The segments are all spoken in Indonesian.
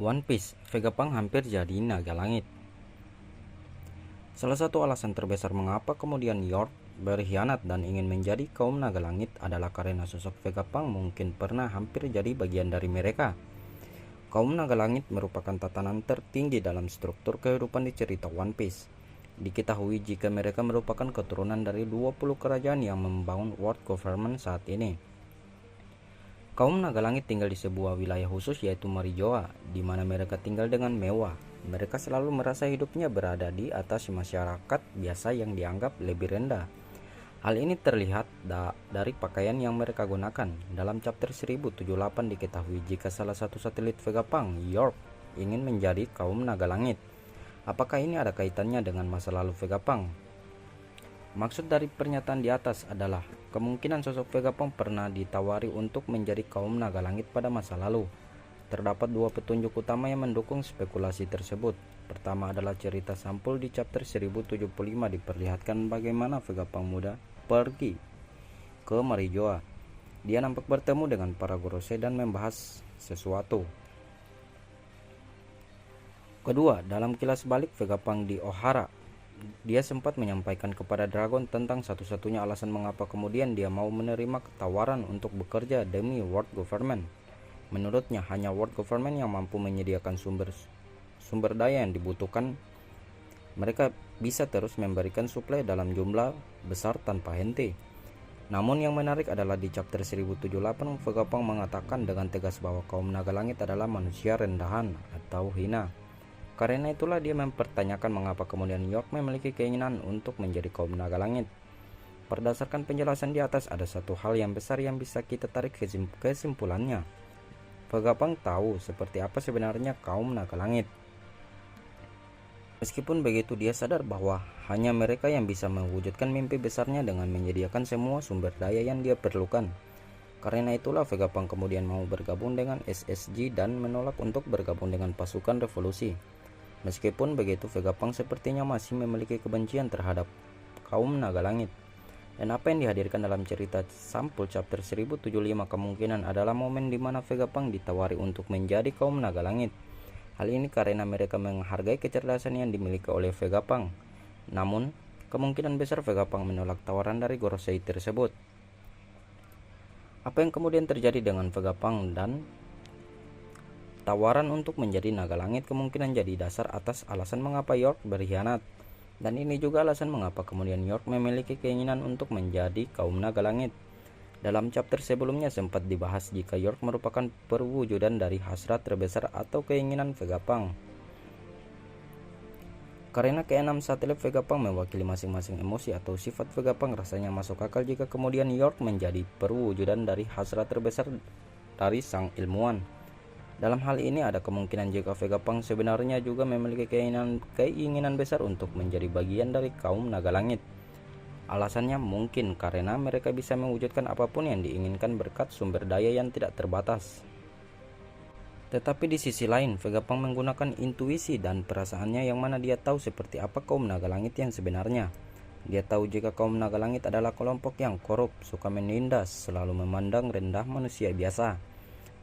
One Piece, Vegapunk hampir jadi naga langit. Salah satu alasan terbesar mengapa kemudian York berkhianat dan ingin menjadi kaum naga langit adalah karena sosok Vegapunk mungkin pernah hampir jadi bagian dari mereka. Kaum naga langit merupakan tatanan tertinggi dalam struktur kehidupan di cerita One Piece. Diketahui jika mereka merupakan keturunan dari 20 kerajaan yang membangun world government saat ini. Kaum naga langit tinggal di sebuah wilayah khusus yaitu Marijoa, di mana mereka tinggal dengan mewah. Mereka selalu merasa hidupnya berada di atas masyarakat biasa yang dianggap lebih rendah. Hal ini terlihat dari pakaian yang mereka gunakan. Dalam chapter 1078 diketahui jika salah satu satelit Vegapunk, York, ingin menjadi kaum naga langit. Apakah ini ada kaitannya dengan masa lalu Vegapunk? Maksud dari pernyataan di atas adalah kemungkinan sosok Vegapunk pernah ditawari untuk menjadi kaum naga langit pada masa lalu. Terdapat dua petunjuk utama yang mendukung spekulasi tersebut. Pertama adalah cerita sampul di chapter 1075 diperlihatkan bagaimana Vegapunk muda pergi ke Marijoa. Dia nampak bertemu dengan para Gorosei dan membahas sesuatu. Kedua, dalam kilas balik Vegapunk di Ohara, dia sempat menyampaikan kepada Dragon tentang satu-satunya alasan mengapa kemudian dia mau menerima tawaran untuk bekerja demi world government. Menurutnya hanya world government yang mampu menyediakan sumber daya yang dibutuhkan. Mereka bisa terus memberikan suplai dalam jumlah besar tanpa henti. Namun yang menarik adalah di chapter 1078 Vegapunk mengatakan dengan tegas bahwa kaum naga langit adalah manusia rendahan atau hina. Karena itulah dia mempertanyakan mengapa kemudian York memiliki keinginan untuk menjadi kaum naga langit. Berdasarkan penjelasan di atas, ada satu hal yang besar yang bisa kita tarik kesimpulannya. Vegapunk tahu seperti apa sebenarnya kaum naga langit. Meskipun begitu, dia sadar bahwa hanya mereka yang bisa mewujudkan mimpi besarnya dengan menyediakan semua sumber daya yang dia perlukan. Karena itulah Vegapunk kemudian mau bergabung dengan SSG dan menolak untuk bergabung dengan pasukan revolusi. Meskipun begitu, Vegapunk sepertinya masih memiliki kebencian terhadap kaum naga langit. Dan apa yang dihadirkan dalam cerita sampul chapter 1075 kemungkinan adalah momen di mana Vegapunk ditawari untuk menjadi kaum naga langit. Hal ini karena mereka menghargai kecerdasan yang dimiliki oleh Vegapunk. Namun, kemungkinan besar Vegapunk menolak tawaran dari Gorosei tersebut. Apa yang kemudian terjadi dengan Vegapunk dan tawaran untuk menjadi naga langit kemungkinan jadi dasar atas alasan mengapa York berkhianat. Dan ini juga alasan mengapa kemudian York memiliki keinginan untuk menjadi kaum naga langit. Dalam chapter sebelumnya sempat dibahas jika York merupakan perwujudan dari hasrat terbesar atau keinginan Vegapunk. Karena keenam satelit Vegapunk mewakili masing-masing emosi atau sifat Vegapunk, rasanya masuk akal jika kemudian York menjadi perwujudan dari hasrat terbesar dari sang ilmuwan. Dalam hal ini ada kemungkinan jika Vegapunk sebenarnya juga memiliki keinginan besar untuk menjadi bagian dari kaum naga langit. Alasannya mungkin karena mereka bisa mewujudkan apapun yang diinginkan berkat sumber daya yang tidak terbatas. Tetapi di sisi lain, Vegapunk menggunakan intuisi dan perasaannya yang mana dia tahu seperti apa kaum naga langit yang sebenarnya. Dia tahu jika kaum naga langit adalah kelompok yang korup, suka menindas, selalu memandang rendah manusia biasa,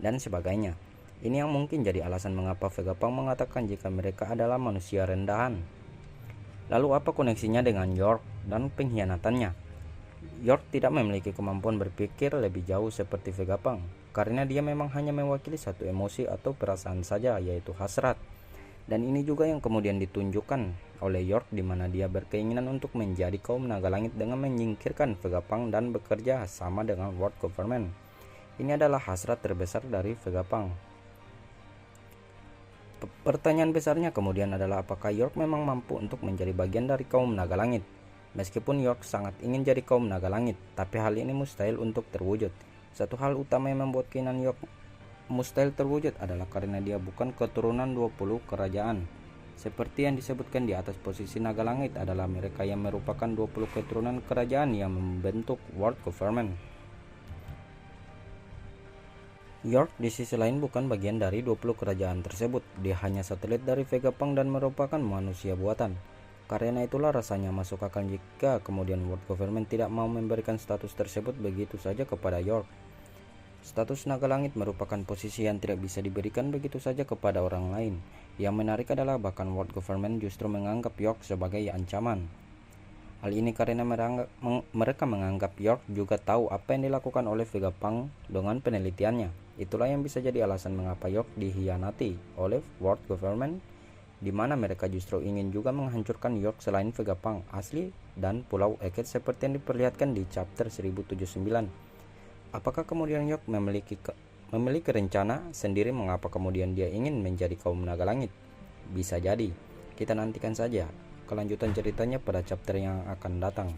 dan sebagainya. Ini yang mungkin jadi alasan mengapa Vegapunk mengatakan jika mereka adalah manusia rendahan. Lalu apa koneksinya dengan York dan pengkhianatannya? York tidak memiliki kemampuan berpikir lebih jauh seperti Vegapunk, karena dia memang hanya mewakili satu emosi atau perasaan saja, yaitu hasrat. Dan ini juga yang kemudian ditunjukkan oleh York, di mana dia berkeinginan untuk menjadi kaum naga langit dengan menyingkirkan Vegapunk dan bekerja sama dengan world government. Ini adalah hasrat terbesar dari Vegapunk. Pertanyaan besarnya kemudian adalah apakah York memang mampu untuk menjadi bagian dari kaum naga langit. Meskipun York sangat ingin jadi kaum naga langit, tapi hal ini mustahil untuk terwujud. Satu hal utama yang membuat keinginan York mustahil terwujud adalah karena dia bukan keturunan 20 kerajaan. Seperti yang disebutkan di atas, posisi naga langit adalah mereka yang merupakan 20 keturunan kerajaan yang membentuk world government. York di sisi lain bukan bagian dari 20 kerajaan tersebut. Dia hanya satelit dari Vegapunk dan merupakan manusia buatan. Karena itulah rasanya masuk akal jika kemudian world government tidak mau memberikan status tersebut begitu saja kepada York. Status naga langit merupakan posisi yang tidak bisa diberikan begitu saja kepada orang lain. Yang menarik adalah bahkan world government justru menganggap York sebagai ancaman. Hal ini karena mereka menganggap York juga tahu apa yang dilakukan oleh Vegapunk dengan penelitiannya. Itulah yang bisa jadi alasan mengapa York dikhianati oleh world government, di mana mereka justru ingin juga menghancurkan York selain Vegapunk asli dan Pulau Eket seperti yang diperlihatkan di chapter 1079. Apakah kemudian York memiliki rencana sendiri mengapa kemudian dia ingin menjadi kaum naga langit? Bisa jadi. Kita nantikan saja kelanjutan ceritanya pada chapter yang akan datang.